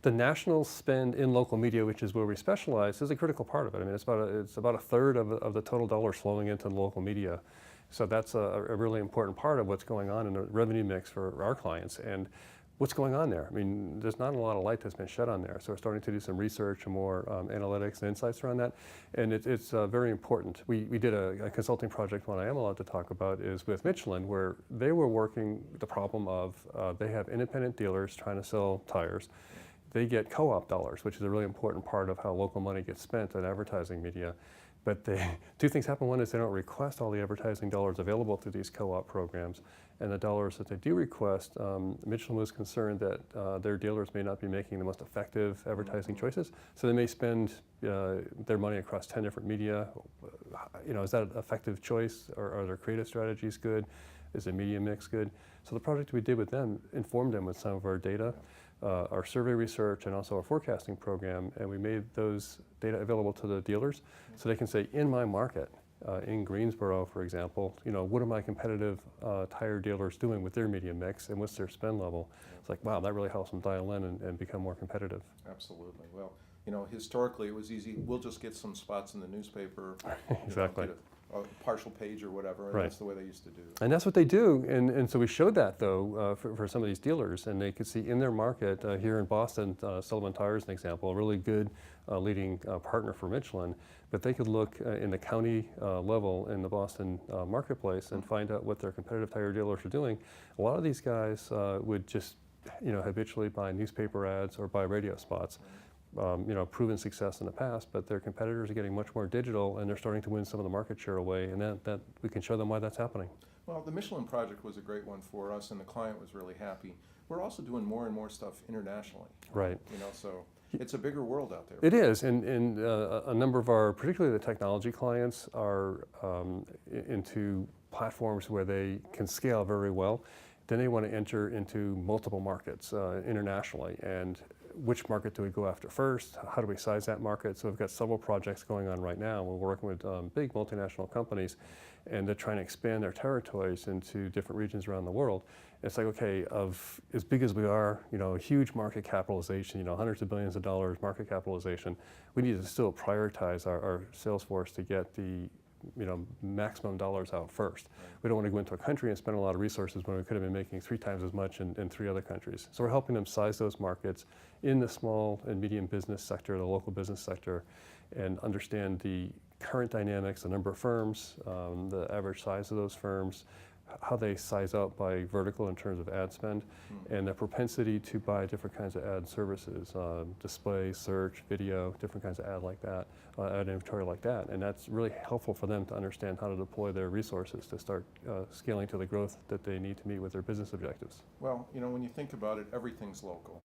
The national spend in local media, which is where we specialize, is a critical part of it. I mean, it's about a third of the total dollars flowing into the local media. So that's a really important part of what's going on in the revenue mix for our clients. And what's going on there? I mean, there's not a lot of light that's been shed on there. So we're starting to do some research and more analytics and insights around that. And it's very important. We did a consulting project, one I am allowed to talk about, is with Michelin, where they were working the problem of they have independent dealers trying to sell tires. They get co-op dollars, which is a really important part of how local money gets spent on advertising media. But two things happen. One is they don't request all the advertising dollars available through these co-op programs. And the dollars that they do request, Michelin was concerned that their dealers may not be making the most effective advertising choices. So they may spend their money across 10 different media. Is that an effective choice? Or are their creative strategies good? Is the media mix good? So the project we did with them informed them with some of our data, our survey research, and also our forecasting program, and we made those data available to the dealers so they can say, in my market, in Greensboro, for example, what are my competitive tire dealers doing with their media mix and what's their spend level? It's like, wow, that really helps them dial in and become more competitive. Absolutely. Well, historically it was easy. We'll just get some spots in the newspaper. Exactly. Get a partial page or whatever, and right. That's the way they used to do it. And that's what they do, and so we showed that, though, for some of these dealers, and they could see in their market, here in Boston, Sullivan Tire is an example, a really good leading partner for Michelin, but they could look in the county level in the Boston marketplace and find out what their competitive tire dealers are doing. A lot of these guys would just habitually buy newspaper ads or buy radio spots. Proven success in the past, but their competitors are getting much more digital, and they're starting to win some of the market share away, and that we can show them why that's happening. Well, the Michelin project was a great one for us, and the client was really happy. We're also doing more and more stuff internationally. Right. So it's a bigger world out there. It is, and a number of our, particularly the technology clients, are into platforms where they can scale very well. Then they want to enter into multiple markets internationally, and which market do we go after first? How do we size that market? So we've got several projects going on right now. We're working with big multinational companies, and they're trying to expand their territories into different regions around the world. It's like, okay, of as big as we are, a huge market capitalization, hundreds of billions of dollars market capitalization, we need to still prioritize our sales force to get the maximum dollars out first. Right. We don't want to go into a country and spend a lot of resources when we could have been making 3 times as much in 3 other countries. So we're helping them size those markets in the small and medium business sector, the local business sector, and understand the current dynamics, the number of firms, the average size of those firms, how they size up by vertical in terms of ad spend, and the propensity to buy different kinds of ad services, display, search, video, different kinds of ad like that, ad inventory like that. And that's really helpful for them to understand how to deploy their resources to start scaling to the growth that they need to meet with their business objectives. Well, when you think about it, everything's local.